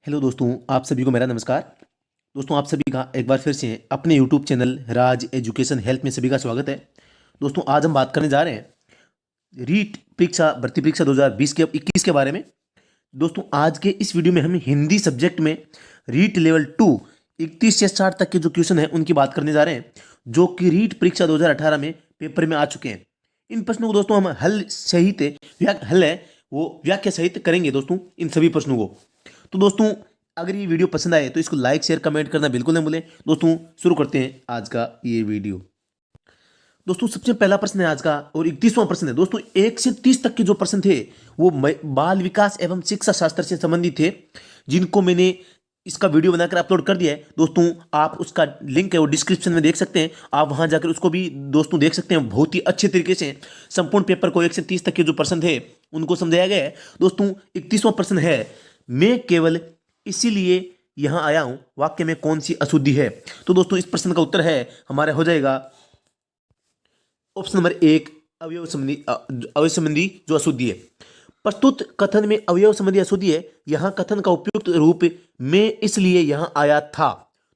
Hello दोस्तों, आप सभी को मेरा नमस्कार। दोस्तों, आप सभी का एक बार फिर से अपने यूट्यूब चैनल राज एजुकेशन हेल्थ में सभी का स्वागत है। दोस्तों, आज हम बात करने जा रहे हैं रीट परीक्षा भर्ती परीक्षा 2020 के 21 के बारे में। दोस्तों, आज के इस वीडियो में हम हिंदी सब्जेक्ट में रीट लेवल 2 31 से 60 तक के जो क्वेश्चन हैं उनकी बात करने जा रहे हैं, जो कि रीट परीक्षा 2018 में पेपर में आ चुके हैं। इन प्रश्नों को दोस्तों हम हल सहित हल है वो व्याख्या सहित करेंगे दोस्तों इन सभी प्रश्नों को। तो दोस्तों, अगर ये वीडियो पसंद आए तो इसको लाइक शेयर कमेंट करना बिल्कुल न भूलें। दोस्तों, शुरू करते हैं आज का ये वीडियो। दोस्तों, सबसे पहला प्रश्न है आज का और 31वां प्रश्न है। दोस्तों, 1 से 30 तक के जो प्रश्न थे वो बाल विकास एवं शिक्षा शास्त्र से संबंधित थे, जिनको मैंने इसका वीडियो बनाकर अपलोड कर दिया है। दोस्तों, आप उसका लिंक है वो डिस्क्रिप्शन में देख सकते हैं, आप वहां जाकर उसको भी दोस्तों देख सकते हैं। बहुत ही अच्छे तरीके से संपूर्ण पेपर को 1 से 30 तक के जो प्रश्न थे उनको समझाया गया है। दोस्तों, 31वां प्रश्न है, मैं केवल इसीलिए यहां आया हूं, वाक्य में कौन सी अशुद्धि है? तो दोस्तों, इस प्रश्न का उत्तर है हमारा हो जाएगा ऑप्शन नंबर 1, अवयव संबंधी जो अशुद्धि है। प्रस्तुत कथन में अवयव संबंधी अशुद्धि है। यहां कथन का उपयुक्त रूप मैं इसलिए यहां आया था।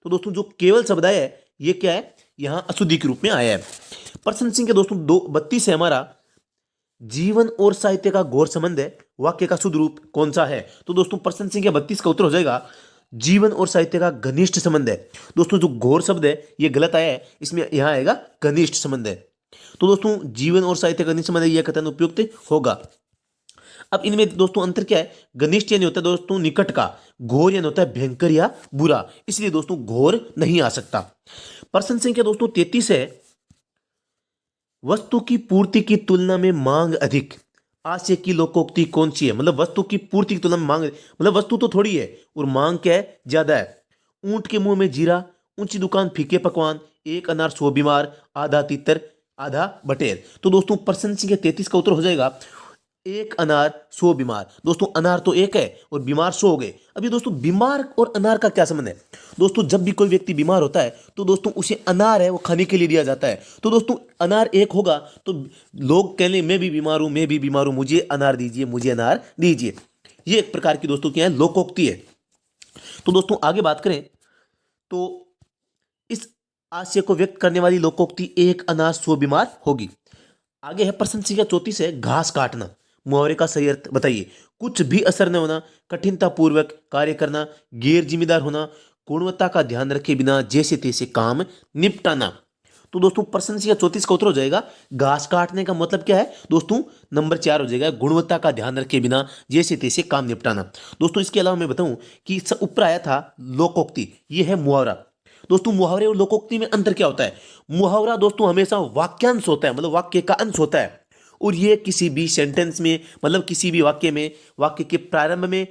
तो दोस्तों, जो केवल शब्द आया है ये क्या है? यहां अशुद्धि के रूप में आया है। प्रश्न संख्या दोस्तों 32 है हमारा, जीवन और साहित्य का घोर संबंध है, वाक्य का शुद्ध रूप कौन सा है? तो दोस्तों, प्रश्न संख्या 32 का उत्तर हो जाएगा जीवन और साहित्य का घनिष्ठ संबंध है। दोस्तों, जो घोर शब्द है ये गलत आया है, इसमें यहां आएगा घनिष्ठ संबंध है। तो दोस्तों, जीवन और साहित्य का घनिष्ठ संबंध है, यह कथन उपयुक्त होगा। अब इनमें दोस्तों अंतर क्या है? घनिष्ठ यानी होता है दोस्तों निकट का, घोर यानी होता है भयंकर या बुरा, इसलिए दोस्तों घोर नहीं आ सकता। प्रश्न संख्या दोस्तों 33 है, वस्तु की पूर्ति की तुलना में मांग अधिक, आशय की लोकोक्ति कौन सी है? मतलब वस्तु की पूर्ति की तुलना में मांग, मतलब वस्तु तो थोड़ी है और मांग क्या है? ज्यादा है। ऊंट के मुंह में जीरा, ऊंची दुकान फीके पकवान, एक अनार 100 बीमार, आधा तीतर आधा बटेर। तो दोस्तों, प्रश्न संख्या 33 का उत्तर हो जाएगा एक अनार 100 बीमार। दोस्तों, अनार तो एक है और बीमार 100 हो गए। अभी दोस्तों, बीमार और अनार का क्या संबंध है? दोस्तों, जब भी कोई व्यक्ति बीमार होता है तो दोस्तों उसे अनार है वो खाने के लिए दिया जाता है। तो दोस्तों, अनार एक होगा तो लोग कहने मैं भी बीमार हूं, मैं भी बीमार हूं, मुझे अनार दीजिए, मुझे अनार दीजिए। ये एक प्रकार की दोस्तों क्या है? लोकोक्ति है। तो दोस्तों, आगे बात करें तो इस आशय को व्यक्त करने वाली लोकोक्ति एक अनार 100 बीमार होगी। आगे है प्रश्न संख्या 34 है, घास काटना, मुहावरे का सही अर्थ बताइए। कुछ भी असर न होना, कठिनता पूर्वक कार्य करना, गैर जिम्मेदार होना, गुणवत्ता का ध्यान रखे बिना जैसे तैसे काम निपटाना। तो दोस्तों, प्रश्न संख्या 34 का उत्तर हो जाएगा घास काटने का मतलब क्या है? दोस्तों, नंबर 4 हो जाएगा, गुणवत्ता का ध्यान रखे बिना जैसे तैसे काम निपटाना। दोस्तों, इसके अलावा मैं बताऊं कि ऊपर आया था लोकोक्ति, यह है मुहावरा। दोस्तों, मुहावरे और लोकोक्ति में अंतर क्या होता है? मुहावरा दोस्तों हमेशा वाक्यांश होता है, मतलब वाक्य का अंश होता है, और ये किसी भी सेंटेंस में, मतलब किसी भी वाक्य में, वाक्य के प्रारंभ में,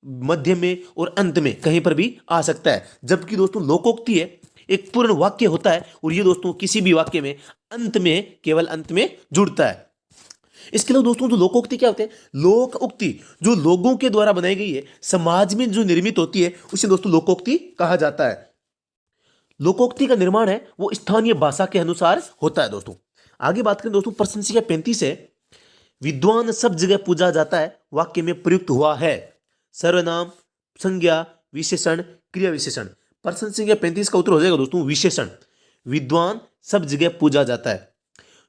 मध्य में और अंत में कहीं पर भी आ सकता है। जबकि दोस्तों लोकोक्ति है एक पूर्ण वाक्य होता है और ये दोस्तों किसी भी वाक्य में अंत में, केवल अंत में जुड़ता है। इसके अलावा दोस्तों, जो लोकोक्ति क्या होते हैं? लोक उक्ति जो लोगों के द्वारा बनाई गई है, समाज में जो निर्मित होती है, उसे दोस्तों लोकोक्ति कहा जाता है। लोकोक्ति का निर्माण है वो स्थानीय भाषा के अनुसार होता है। दोस्तों, आगे बात करें दोस्तों, प्रश्न संख्या 35 है, विद्वान सब जगह पूजा जाता है, वाक्य में प्रयुक्त हुआ है। सर्वनाम, संज्ञा, विशेषण, क्रिया विशेषण। प्रश्न संख्या 35 का उत्तर हो जाएगा दोस्तों विशेषण। विद्वान सब जगह पूजा जाता है।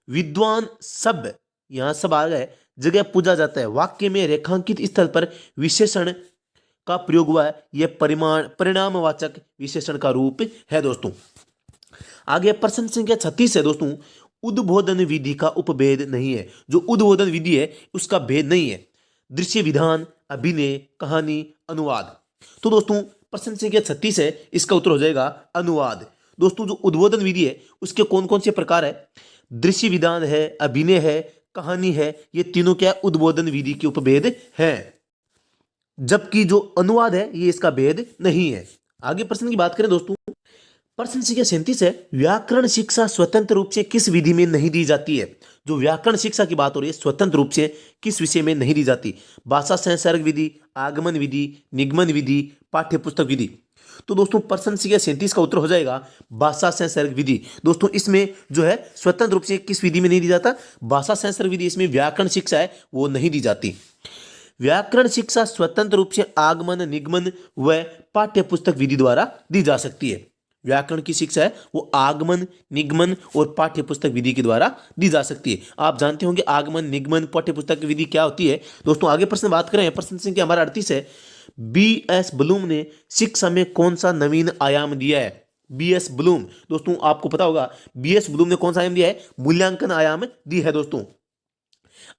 विद्वान सब, यहां सब आ गए, जगह पूजा जाता है, वाक्य में रेखांकित स्थल पर विशेषण का प्रयोग हुआ है, यह परिणामवाचक विशेषण का रूप है। दोस्तों, आगे प्रश्न संख्या 36 है दोस्तों, उद्बोधन विधि का उपभेद नहीं है। जो उद्बोधन विधि है उसका भेद नहीं है। दृश्य विधान, अभिनय, कहानी, अनुवाद। तो दोस्तों, प्रश्न संख्या 36 है, इसका उत्तर हो जाएगा अनुवाद। दोस्तों, जो उद्बोधन विधि है उसके कौन कौन से प्रकार है? दृश्य विधान है, अभिनय है, कहानी है, ये तीनों क्या उद्बोधन विधि के उपभेद है। जबकि जो अनुवाद है ये इसका भेद नहीं है। आगे प्रश्न की बात करें दोस्तों, प्रश्न संख्या 37 है, व्याकरण शिक्षा स्वतंत्र रूप से किस विधि में नहीं दी जाती है? जो व्याकरण शिक्षा की बात हो रही है स्वतंत्र रूप से किस विषय में नहीं दी जाती? भाषा संसर्ग विधि, आगमन विधि, निगमन विधि, पाठ्य पुस्तक विधि। तो दोस्तों, प्रश्न संख्या 37 का उत्तर हो जाएगा भाषा संसर्ग विधि। दोस्तों, इसमें जो है स्वतंत्र रूप से किस विधि में नहीं दी जाता? भाषा संसर्ग विधि, इसमें व्याकरण शिक्षा है वो नहीं दी जाती। व्याकरण शिक्षा स्वतंत्र रूप से आगमन, निगमन व पाठ्य पुस्तक विधि द्वारा दी जा सकती है। व्याकरण की शिक्षा है वो आगमन, निगमन और पाठ्य पुस्तक विधि के द्वारा दी जा सकती है। आप जानते होंगे आगमन, निगमन, पाठ्य पुस्तक विधि क्या होती है। दोस्तों आगे प्रश्न बात करें, प्रश्न संख्या हमारा 38 है। बी.एस. ब्लूम ने शिक्षा में कौन सा नवीन आयाम दिया है? बी.एस. ब्लूम, दोस्तों आपको पता होगा बी.एस. ब्लूम ने कौन सा आयाम दिया है? मूल्यांकन आयाम दी है दोस्तों।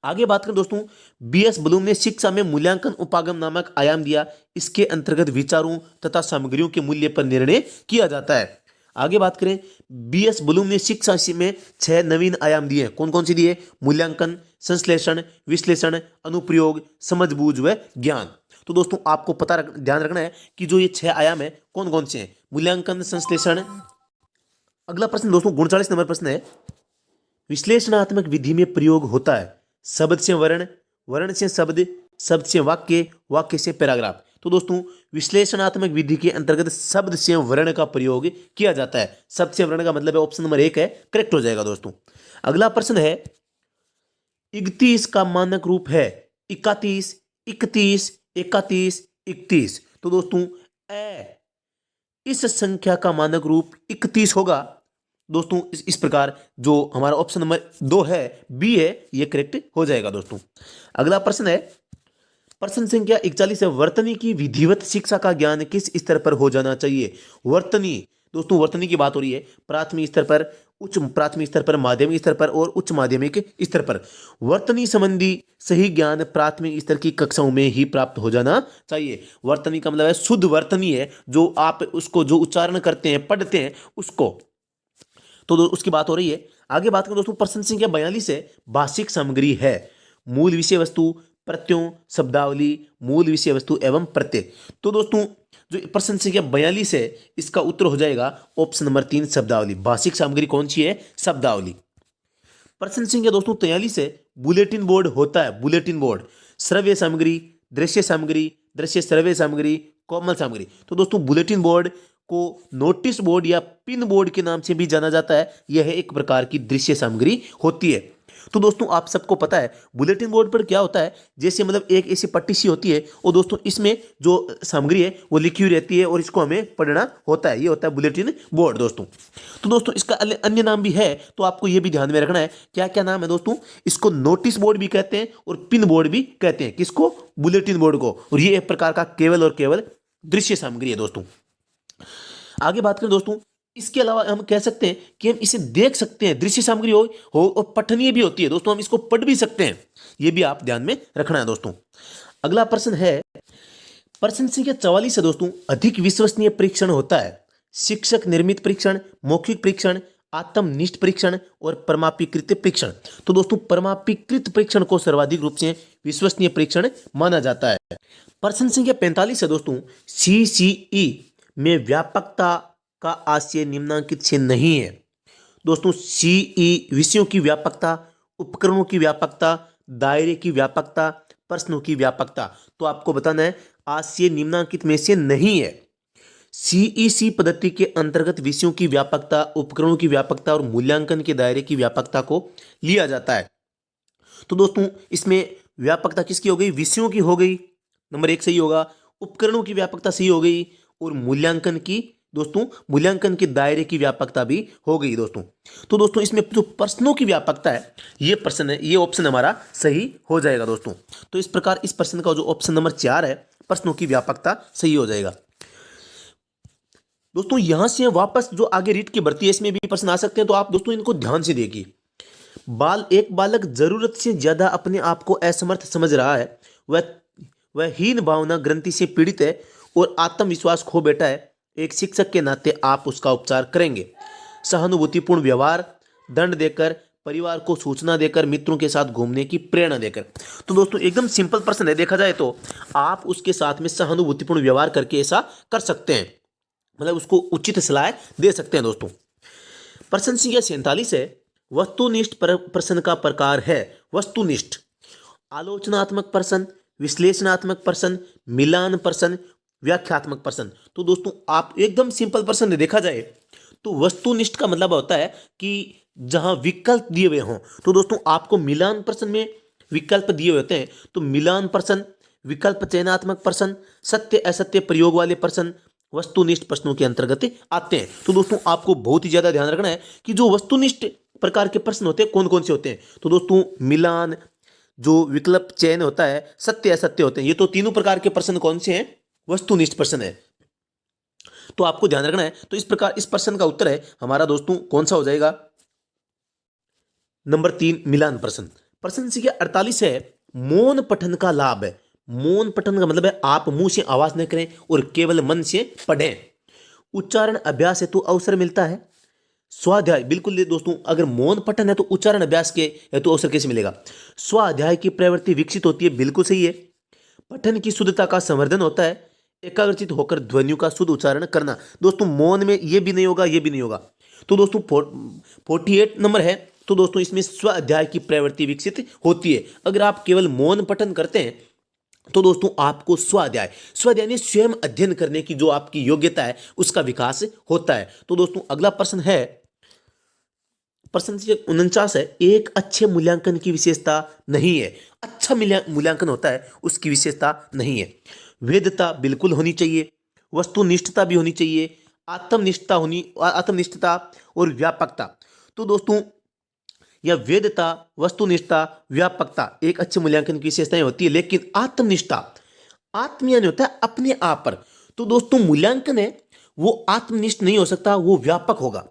आगे बात करें दोस्तों, बी.एस. ब्लूम ने शिक्षा में मूल्यांकन उपागम नामक आयाम दिया। इसके अंतर्गत विचारों तथा सामग्रियों के मूल्य पर निर्णय किया जाता है। आगे बात करें, बी.एस. ब्लूम ने शिक्षा में 6 नवीन आयाम दिए। कौन कौन से दिए? मूल्यांकन, संश्लेषण, विश्लेषण, अनुप्रयोग, समझबूझ व ज्ञान। तो दोस्तों आपको ध्यान रखना है कि जो ये 6 आयाम है कौन कौन से हैं? मूल्यांकन, संश्लेषण। अगला प्रश्न दोस्तों 39 नंबर प्रश्न है। विश्लेषणात्मक विधि में प्रयोग होता है शब्द से वर्ण, वर्ण से शब्द, शब्द से वाक्य, वाक्य से पैराग्राफ। तो दोस्तों विश्लेषणात्मक विधि के अंतर्गत शब्द से वर्ण का प्रयोग किया जाता है। शब्द से वर्ण का मतलब है ऑप्शन नंबर 1 है, करेक्ट हो जाएगा दोस्तों। अगला प्रश्न है 31 का मानक रूप है 31, 31, 31, 31। तो दोस्तों इस संख्या का मानक रूप 31 होगा दोस्तों। इस प्रकार जो हमारा ऑप्शन नंबर 2 है, बी है, ये करेक्ट हो जाएगा दोस्तों। अगला प्रश्न है प्रश्न संख्या 41 है। वर्तनी की विधिवत शिक्षा का ज्ञान किस स्तर पर हो जाना चाहिए? वर्तनी, दोस्तों वर्तनी की बात हो रही है प्राथमिक स्तर पर, उच्च प्राथमिक स्तर पर, माध्यमिक स्तर पर और उच्च माध्यमिक स्तर पर। वर्तनी संबंधी सही ज्ञान प्राथमिक स्तर की कक्षाओं में ही प्राप्त हो जाना चाहिए। वर्तनी का मतलब है शुद्ध वर्तनी है, जो आप उसको जो उच्चारण करते हैं, पढ़ते हैं उसको, तो उसकी बात हो रही है। आगे बात करें दोस्तों, प्रश्न संख्या 42 है। भाषिक सामग्री है मूल विषय वस्तु, प्रत्ययों, शब्दावली, मूल विषय वस्तु एवं प्रत्यय। तो दोस्तों जो प्रश्न संख्या 42 है इसका उत्तर हो जाएगा ऑप्शन नंबर 3 शब्दावली। भाषिक सामग्री कौन सी है? शब्दावली। प्रश्न संख्या दोस्तों 43 है। बुलेटिन बोर्ड होता है, बुलेटिन बोर्ड श्रव्य सामग्री, दृश्य सामग्री, दृश्य श्रव्य सामग्री, कोमल सामग्री। तो दोस्तों बुलेटिन बोर्ड को नोटिस बोर्ड या पिन बोर्ड के नाम से भी जाना जाता है। यह एक प्रकार की दृश्य सामग्री होती है। तो दोस्तों आप सबको पता है बुलेटिन बोर्ड पर क्या होता है, जैसे मतलब एक ऐसी पट्टी सी होती है और दोस्तों इसमें जो सामग्री है वो लिखी हुई रहती है और इसको हमें पढ़ना होता है। ये होता है बुलेटिन बोर्ड दोस्तों। तो दोस्तों इसका अन्य नाम भी है, तो आपको ये भी ध्यान में रखना है। क्या क्या नाम है दोस्तों? इसको नोटिस बोर्ड भी कहते हैं और पिन बोर्ड भी कहते हैं। किसको? बुलेटिन बोर्ड को। और ये एक प्रकार का केवल और केवल दृश्य सामग्री है दोस्तों। आगे बात करें दोस्तों, इसके अलावा हम कह सकते हैं कि हम इसे देख सकते हैं, दृश्य सामग्री हो और पठनीय भी होती है दोस्तों, हम इसको पढ़ भी सकते हैं। ये भी आप ध्यान में रखना है दोस्तों। अगला प्रश्न है प्रश्न संख्या 44 है दोस्तों। अधिक विश्वसनीय परीक्षण होता है शिक्षक निर्मित परीक्षण, मौखिक परीक्षण, आत्मनिष्ठ परीक्षण और परमापीकृत परीक्षण। तो दोस्तों परमापीकृत परीक्षण को सर्वाधिक रूप से विश्वसनीय परीक्षण माना जाता है। प्रश्न संख्या 45 है दोस्तों। CCE में व्यापकता का आशय निम्नांकित से नहीं है। दोस्तों सीई विषयों की व्यापकता, उपकरणों की व्यापकता, दायरे की व्यापकता, प्रश्नों की व्यापकता। तो आपको बताना है आशय निम्नांकित में से नहीं है। सीईसी पद्धति के अंतर्गत विषयों की व्यापकता, उपकरणों की व्यापकता और मूल्यांकन के दायरे की व्यापकता को लिया जाता है। तो दोस्तों इसमें व्यापकता किसकी हो गई? विषयों की हो गई, नंबर 1 सही होगा। उपकरणों की व्यापकता सही हो गई और मूल्यांकन की दोस्तों मूल्यांकन के दायरे की व्यापकता भी हो गई दोस्तों। तो दोस्तों इसमें जो प्रश्नों की व्यापकता है ये प्रश्न है, ये ऑप्शन हमारा सही हो जाएगा दोस्तों। तो इस प्रकार इस प्रश्न का जो ऑप्शन नंबर 4 है प्रश्नों की व्यापकता सही हो जाएगा दोस्तों। यहां से वापस जो आगे रीट की भर्ती है इसमें भी प्रश्न आ सकते हैं, तो आप दोस्तों इनको ध्यान से देखिए। एक बालक जरूरत से ज्यादा अपने आप को असमर्थ समझ रहा है, वह हीन भावना ग्रंथि से पीड़ित है और आत्मविश्वास खो बैठा है। एक शिक्षक के नाते आप उसका उपचार करेंगे। सहानुभूतिपूर्ण व्यवहार, दंड देकर, परिवार को सूचना देकर, मित्रों के साथ घूमने की प्रेरणा देकर। तो दोस्तों एकदम सिंपल प्रश्न है, देखा जाए तो आप उसके साथ में सहानुभूतिपूर्ण व्यवहार करके ऐसा कर सकते हैं, मतलब उसको उचित सलाह दे सकते हैं दोस्तों। प्रश्न संख्या 47 है। वस्तुनिष्ठ प्रश्न का प्रकार है वस्तुनिष्ठ, आलोचनात्मक प्रश्न, विश्लेषणात्मक प्रश्न, मिलान प्रश्न, व्याख्यात्मक प्रश्न। तो दोस्तों आप एकदम सिंपल प्रश्न देखा जाए तो वस्तुनिष्ठ का मतलब होता है कि जहां विकल्प दिए हुए हों। तो दोस्तों आपको मिलान प्रश्न में विकल्प दिए हुए होते हैं, तो मिलान प्रश्न, विकल्प चयनात्मक प्रश्न, सत्य असत्य प्रयोग वाले प्रश्न वस्तुनिष्ठ प्रश्नों के अंतर्गत आते हैं। तो दोस्तों आपको बहुत ही ज्यादा ध्यान रखना है कि जो वस्तुनिष्ठ प्रकार के प्रश्न होते हैं कौन कौन से होते हैं। तो दोस्तों मिलान, जो विकल्प चयन होता है, सत्य असत्य होते हैं, ये तो तीनों प्रकार के प्रश्न कौन से हैं? वस्तुनिष्ठ प्रश्न है। तो आपको ध्यान रखना है। तो इस प्रकार इस प्रश्न का उत्तर है हमारा दोस्तों कौन सा हो जाएगा? नंबर 3 मिलान प्रश्न। प्रश्न संख्या 48 है, मौन पठन का लाभ है। मौन पठन का मतलब है आप मुंह से आवाज न करें और केवल मन से पढ़ें। उच्चारण अभ्यास हेतु अवसर मिलता है। स्वाध्याय, बिल्कुल दोस्तों, अगर मौन पठन है तो उच्चारण अभ्यास के हेतु अवसर कैसे मिलेगा? स्वाध्याय की प्रवृत्ति विकसित होती है, बिल्कुल सही है। पठन की शुद्धता का संवर्धन होता है। एकाग्रचित होकर ध्वनियों का शुद्ध उच्चारण करना। दोस्तों मौन में ये भी नहीं होगा, ये भी नहीं होगा। तो दोस्तों 48 नंबर है। तो दोस्तों इसमें स्व अध्याय की प्रवृत्ति विकसित होती है। अगर आप केवल मौन पठन करते हैं तो दोस्तों आपको स्वाध्याय यानी स्वयं अध्ययन करने की जो आपकी योग्यता है उसका विकास होता है। तो दोस्तों अगला प्रश्न है, प्रश्न 49 है, एक अच्छे मूल्यांकन की विशेषता नहीं है। अच्छा मूल्यांकन होता है, उसकी विशेषता नहीं है। वेदता बिल्कुल होनी चाहिए, वस्तुनिष्ठता भी होनी चाहिए, आत्मनिष्ठता और व्यापकता। तो दोस्तों यह वेदता, वस्तुनिष्ठता, व्यापकता एक अच्छे मूल्यांकन की विशेषताएं होती है, लेकिन आत्मनिष्ठा, आत्म यानी होता है अपने आप पर। तो दोस्तों मूल्यांकन है वो आत्मनिष्ठ नहीं हो सकता, वो व्यापक होगा।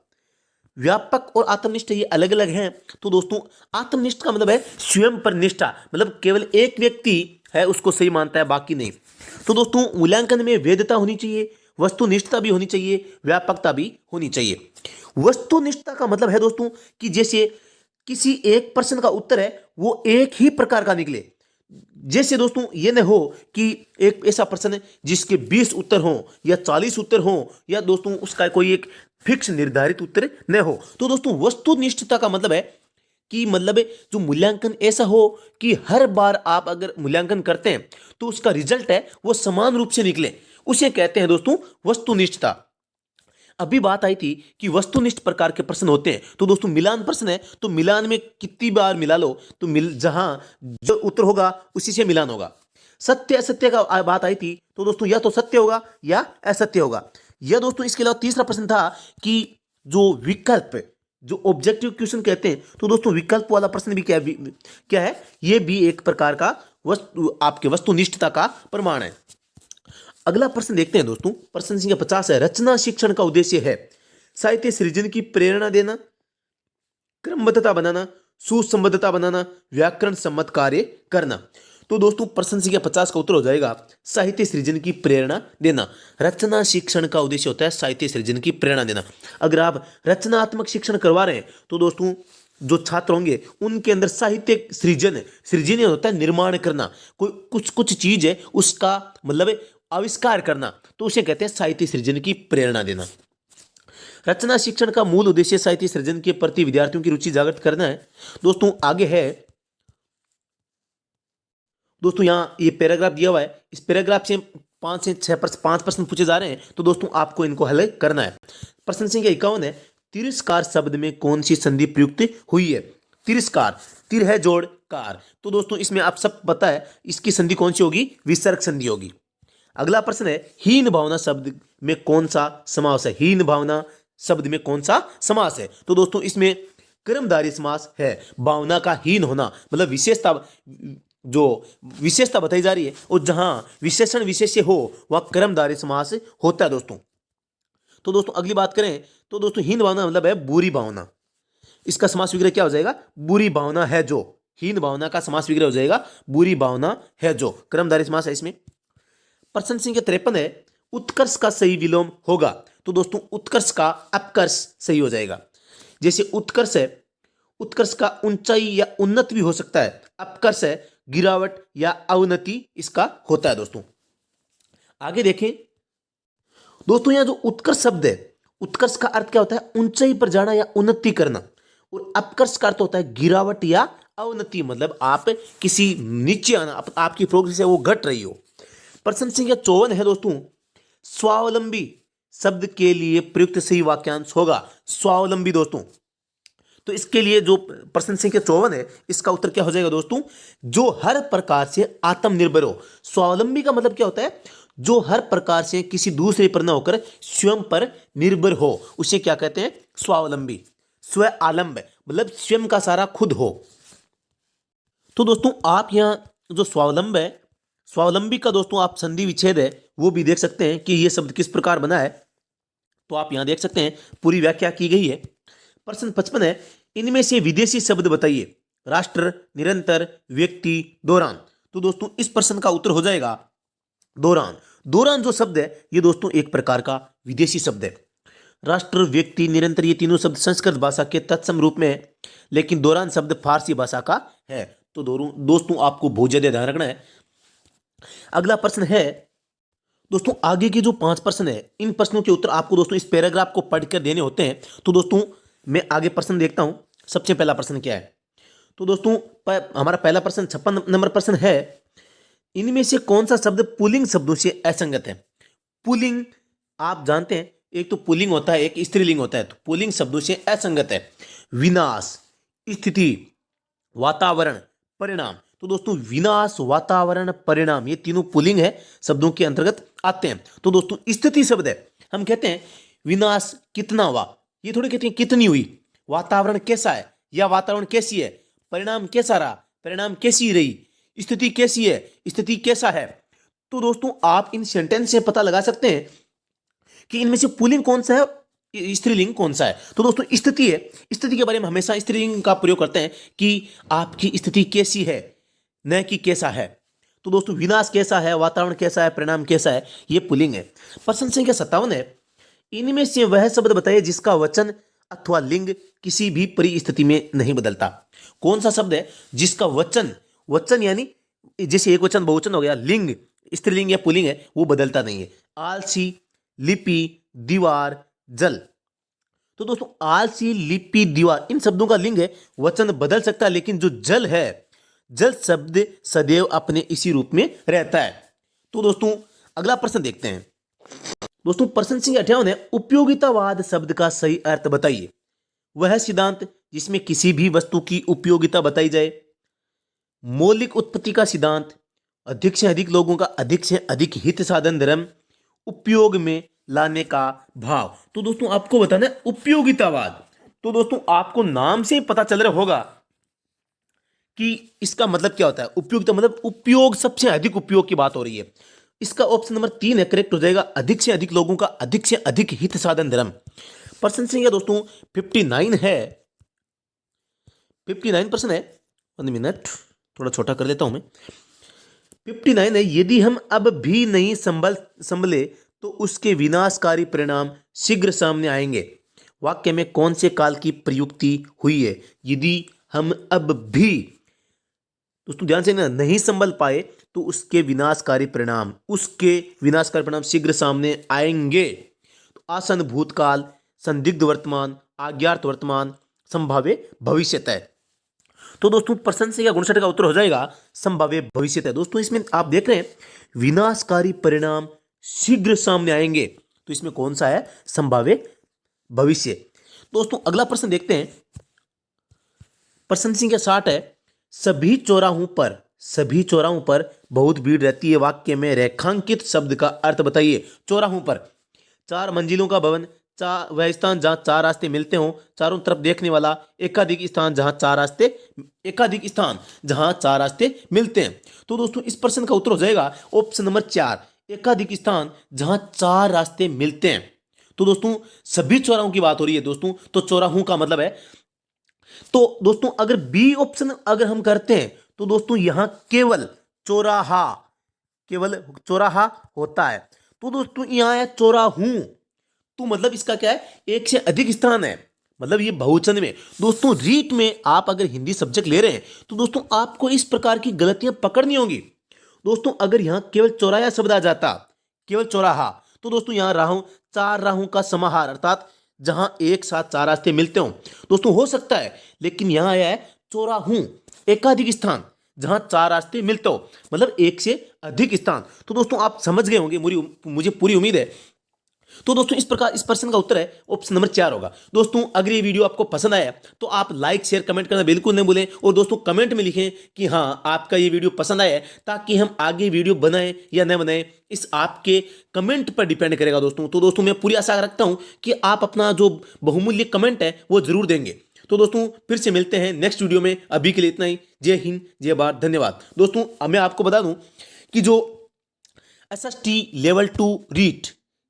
व्यापक और आत्मनिष्ठ ये अलग अलग हैं। तो दोस्तों आत्मनिष्ठ का मतलब है स्वयं पर निष्ठा, मतलब केवल एक व्यक्ति है उसको सही मानता है, बाकी नहीं। तो दोस्तों मूल्यांकन में वेदता होनी चाहिए, वस्तुनिष्ठता भी होनी चाहिए, व्यापकता भी होनी चाहिए। वस्तुनिष्ठता का मतलब है दोस्तों कि जैसे किसी एक प्रश्न का उत्तर है वो एक ही प्रकार का निकले। जैसे दोस्तों ये न हो कि एक ऐसा प्रश्न है जिसके 20 उत्तर हों या 40 उत्तर हों, या दोस्तों उसका कोई एक फिक्स निर्धारित उत्तर न हो। तो दोस्तों वस्तुनिष्ठता का मतलब है कि जो मूल्यांकन ऐसा हो कि हर बार आप अगर मूल्यांकन करते हैं तो उसका रिजल्ट है वो समान रूप से निकले, उसे कहते हैं दोस्तों वस्तुनिष्ठता। अभी बात आई थी कि वस्तुनिष्ठ प्रकार के प्रश्न होते हैं। तो दोस्तों मिलान प्रश्न है, तो मिलान में कितनी बार मिला लो तो जहां जो उत्तर होगा उसी से मिलान होगा। सत्य असत्य का बात आई थी, तो दोस्तों या तो सत्य होगा या असत्य होगा। यह दोस्तों इसके अलावा तीसरा प्रश्न था कि जो विकल्प, जो ऑब्जेक्टिव क्वेश्चन कहते हैं, तो दोस्तों विकल्प वाला प्रश्न भी क्या है? यह भी एक प्रकार का आपके वस्तुनिष्ठता का प्रमाण है। अगला प्रश्न देखते हैं दोस्तों, प्रश्न संख्या 50 है, रचना शिक्षण का उद्देश्य है साहित्य सृजन की प्रेरणा देना, क्रमबद्धता बनाना, सुसंबद्धता बनाना, व्याकरण सम्मत कार्य करना। तो दोस्तों प्रश्न संख्या 50 का उत्तर हो जाएगा साहित्य सृजन की प्रेरणा देना। रचना शिक्षण का उद्देश्य होता है साहित्य सृजन की प्रेरणा देना। अगर आप रचनात्मक शिक्षण करवा रहे हैं तो दोस्तों जो छात्र होंगे उनके अंदर साहित्य सृजन होता है निर्माण करना, कोई कुछ चीज है उसका आविष्कार करना, तो उसे कहते हैं साहित्य सृजन की प्रेरणा देना। रचना शिक्षण का मूल उद्देश्य साहित्य सृजन के प्रति विद्यार्थियों की रुचि जागृत करना है। दोस्तों आगे है, दोस्तों यहां ये पैराग्राफ दिया हुआ है, इस पैराग्राफ से 5 से 6 5 प्रश्न पूछे जा रहे हैं। तो दोस्तों आपको इनको हल करना है। प्रश्न संख्या 51 है, तिरस्कार शब्द में कौन सी संधि प्रयुक्त हुई है? तिरस्कार, तिर है जोड़ कार, तो दोस्तों इसमें आप सब पता है इसकी संधि कौन सी होगी? विसर्ग संधि होगी। अगला प्रश्न है, हीन भावना शब्द में कौन सा समास है? हीन भावना शब्द में कौन सा समास है? तो दोस्तों इसमें कर्मधारय समास है। भावना का हीन होना मतलब विशेषता बताई जा रही है, और जहां विशेषण विशेष्य हो वह कर्मधारय समास होता है दोस्तों। तो दोस्तों अगली बात करें तो दोस्तों हीन भावना मतलब है बुरी भावना, इसका समास विग्रह क्या हो जाएगा? बुरी भावना है जो। हीन भावना का समास विग्रह हो जाएगा बुरी भावना है जो, कर्मधारय समास है इसमें। प्रश्न संख्या 53 है, उत्कर्ष का सही विलोम होगा? तो दोस्तों उत्कर्ष का अपकर्ष सही हो जाएगा। जैसे उत्कर्ष है, उत्कर्ष का ऊंचाई या उन्नत भी हो सकता है। अपकर्ष है गिरावट या अवनति इसका होता है दोस्तों। आगे देखें दोस्तों, यहां जो उत्कर्ष शब्द है, उत्कर्ष का अर्थ क्या होता है? ऊंचाई पर जाना या उन्नति करना, और अपकर्ष का अर्थ होता है गिरावट या अवनति, मतलब आप किसी नीचे आना, आपकी प्रोग्रेस है वो घट रही हो। प्रश्न संख्या 54 है दोस्तों, स्वावलंबी शब्द के लिए प्रयुक्त सही वाक्यांश होगा। स्वावलंबी दोस्तों, तो इसके लिए जो प्रश्न संख्या 54 है, इसका उत्तर क्या हो जाएगा दोस्तों? जो हर प्रकार से आत्मनिर्भर हो। स्वावलंबी का मतलब क्या होता है? जो हर प्रकार से किसी दूसरे पर न होकर स्वयं पर निर्भर हो, उसे क्या कहते हैं? स्वावलंबी। स्वावलंब मतलब स्वयं का सारा खुद हो। तो दोस्तों आप यहां जो स्वावलंब है, स्वावलंबी का दोस्तों आप संधि विच्छेद है वो भी देख सकते हैं कि यह शब्द किस प्रकार बना है। तो आप यहां देख सकते हैं पूरी व्याख्या की गई है। प्रश्न 55 है, इनमें से विदेशी शब्द बताइए। राष्ट्र, निरंतर, व्यक्ति, दौरान। तो दोस्तों इस प्रश्न का उत्तर हो जाएगा दौरान। दौरान जो शब्द है ये दोस्तों एक प्रकार का विदेशी शब्द है। राष्ट्र, व्यक्ति, निरंतर ये तीनों शब्द संस्कृत भाषा के तत्सम रूप में है, लेकिन दौरान शब्द फारसी भाषा का है। तो दोस्तों आपको बहुत ज्यादा ध्यान रखना है। अगला प्रश्न है दोस्तों, आगे के जो 5 प्रश्न है, इन प्रश्नों के उत्तर आपको दोस्तों इस पैराग्राफ को पढ़कर देने होते हैं। तो दोस्तों मैं आगे प्रश्न देखता हूं। सबसे पहला प्रश्न क्या है? तो दोस्तों हमारा पहला प्रश्न 56 नंबर प्रश्न है, इनमें से कौन सा शब्द पुल्लिंग शब्दों से असंगत है? पुल्लिंग आप जानते हैं, एक तो पुल्लिंग होता है, एक स्त्रीलिंग होता है। तो पुल्लिंग शब्दों से असंगत है विनाश, स्थिति, वातावरण, परिणाम। तो दोस्तों विनाश, वातावरण, परिणाम ये तीनों पुल्लिंग है, शब्दों के अंतर्गत आते हैं। तो दोस्तों स्थिति शब्द है, हम कहते हैं विनाश कितना हुआ, ये थोड़ी कहते हैं कितनी हुई। वातावरण कैसा है या वातावरण कैसी है, परिणाम कैसा रहा, परिणाम कैसी रही, स्थिति कैसी है, स्थिति कैसा है। तो दोस्तों आप इन सेंटेंस से पता लगा सकते हैं कि इनमें से पुल्लिंग कौन सा है, स्त्रीलिंग कौन सा है। तो दोस्तों स्थिति है, स्थिति के बारे में हमेशा स्त्रीलिंग का प्रयोग करते हैं कि आपकी स्थिति कैसी है, न कि कैसा है। तो दोस्तों विनाश कैसा है, वातावरण कैसा है, परिणाम कैसा है, ये पुल्लिंग है। प्रश्न संख्या 57 है, इनमें से वह शब्द बताइए जिसका वचन अथवा लिंग किसी भी परिस्थिति में नहीं बदलता। कौन सा शब्द है जिसका वचन, वचन यानी जैसे एक वचन बहुवचन हो गया, लिंग स्त्रीलिंग या पुल्लिंग है, वो बदलता नहीं है? आलसी, लिपि, दीवार, जल। तो दोस्तों आलसी, लिपि, दीवार इन शब्दों का लिंग है, वचन बदल सकता है, लेकिन जो जल है, जल शब्द सदैव अपने इसी रूप में रहता है। तो दोस्तों अगला प्रश्न देखते हैं। दोस्तों प्रश्न संख्या 58 है, उपयोगितावाद शब्द का सही अर्थ बताइए। वह सिद्धांत जिसमें किसी भी वस्तु की उपयोगिता बताई जाए। मौलिक उत्पत्ति का सिद्धांत, अधिक से अधिक लोगों का अधिक से अधिक हित साधन धर्म, उपयोग में लाने का भाव। तो दोस्तों आपको बताना है उपयोगितावाद। तो दोस्तों आपको नाम से ही पता चल रहा होगा कि इसका मतलब क्या होता है। उपयोगिता मतलब उपयोग, सबसे अधिक उपयोग की बात हो रही है। इसका ऑप्शन नंबर 3 है, करेक्ट हो जाएगा। अधिक से अधिक लोगों का अधिक से अधिक हित साधन धर्म। प्रश्न संख्या दोस्तों 59 है, 59 प्रश्न है। 1 मिनट थोड़ा छोटा कर देता हूं मैं। 59 है, यदि हम अब भी नहीं संभले तो उसके विनाशकारी परिणाम शीघ्र सामने आएंगे। वाक्य में कौन से काल की प्रयुक्ति हुई है? यदि हम अब भी, दोस्तों ध्यान से ना, नहीं संभल पाए तो उसके विनाशकारी परिणाम, उसके विनाशकारी परिणाम शीघ्र सामने आएंगे। तो आसन भूतकाल, संदिग्ध वर्तमान, अज्ञात वर्तमान, संभाव्य भविष्यतः। तो दोस्तों प्रश्न संख्या 59 का उत्तर हो जाएगा संभाव्य भविष्यतः। दोस्तों इसमें आप देख रहे हैं विनाशकारी परिणाम शीघ्र सामने आएंगे, तो इसमें कौन सा है? संभाव्य भविष्य। दोस्तों अगला प्रश्न देखते हैं। प्रश्न संख्या 60 है, सभी चौराहों पर बहुत भीड़ रहती है। वाक्य में रेखांकित शब्द का अर्थ बताइए। चौराहों पर, 4 मंजिलों का भवन, वह स्थान जहां 4 रास्ते मिलते हो, चारों तरफ देखने वाला, एकाधिक स्थान जहां 4 रास्ते मिलते हैं। तो दोस्तों इस प्रश्न का उत्तर हो जाएगा ऑप्शन नंबर 4, एकाधिक स्थान जहां 4 रास्ते मिलते हैं। तो दोस्तों सभी चौराहों की बात हो रही है दोस्तों, तो चौराहों का मतलब है। तो दोस्तों अगर बी ऑप्शन अगर हम करते हैं तो दोस्तों यहां केवल चौराहा होता है। तो दोस्तों यहां है चौराहूं, तो मतलब इसका क्या है? एक से अधिक स्थान है, मतलब ये बहुवचन में। दोस्तों रीट में आप अगर हिंदी सब्जेक्ट ले रहे हैं तो दोस्तों आपको इस प्रकार की गलतियां पकड़नी होंगी। दोस्तों अगर यहां केवल चौराया शब्द आ जाता, केवल चौराहा, तो दोस्तों यहां राहों, 4 राहों का समाहार, अर्थात जहां एक साथ 4 रास्ते मिलते हो, दोस्तों हो सकता है। लेकिन यहां आया है चौराहूं, एकाधिक स्थान जहां 4 रास्ते मिलते हो, मतलब एक से अधिक स्थान। तो दोस्तों आप समझ गए होंगे, मुझे पूरी उम्मीद है तो दोस्तों इस प्रकार इस प्रश्न का उत्तर है ऑप्शन नंबर 4 होगा। दोस्तों अगर ये वीडियो आपको पसंद आया तो आप लाइक शेयर कमेंट करना बिल्कुल नहीं भूलें, और दोस्तों कमेंट में लिखें कि हाँ आपका ये वीडियो पसंद आया है, ताकि हम आगे वीडियो बनाएं या न बनाएं इस आपके कमेंट पर डिपेंड करेगा दोस्तों। तो दोस्तों मैं पूरी आशा रखता हूं कि आप अपना जो बहुमूल्य कमेंट है वो जरूर देंगे। तो दोस्तों फिर से मिलते हैं नेक्स्ट वीडियो में, अभी के लिए इतना ही। जय हिंद जय भारत, धन्यवाद। दोस्तों मैं आपको बता दूं कि जो SST लेवल 2 रीट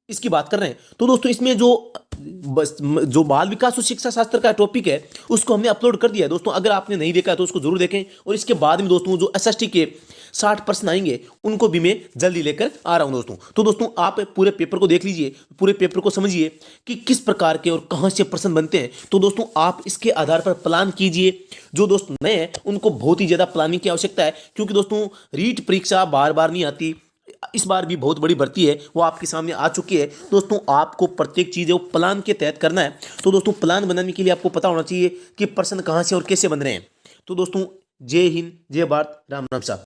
इसकी बात कर रहे हैं, तो दोस्तों इसमें जो बाल विकास और शिक्षा शास्त्र का टॉपिक है उसको हमने अपलोड कर दिया है दोस्तों। अगर आपने नहीं देखा तो उसको जरूर देखें, और इसके बाद में दोस्तों जो SST के 60 प्रश्न आएंगे उनको भी मैं जल्दी लेकर आ रहा हूं दोस्तों। तो दोस्तों आप पूरे पेपर को देख लीजिए, पूरे पेपर को समझिए कि किस प्रकार के और कहां से प्रश्न बनते हैं। तो दोस्तों आप इसके आधार पर प्लान कीजिए। जो दोस्त नए हैं उनको बहुत ही ज्यादा प्लानिंग की आवश्यकता है, क्योंकि दोस्तों रीट परीक्षा बार बार नहीं आती, इस बार भी बहुत बड़ी भर्ती है वो आपके सामने आ चुकी है। दोस्तों आपको प्रत्येक चीज़ है वो प्लान के तहत करना है। तो दोस्तों प्लान बनाने के लिए आपको पता होना चाहिए कि प्रश्न कहाँ से और कैसे बन रहे हैं। तो दोस्तों जय हिंद जय भारत, राम राम साहब।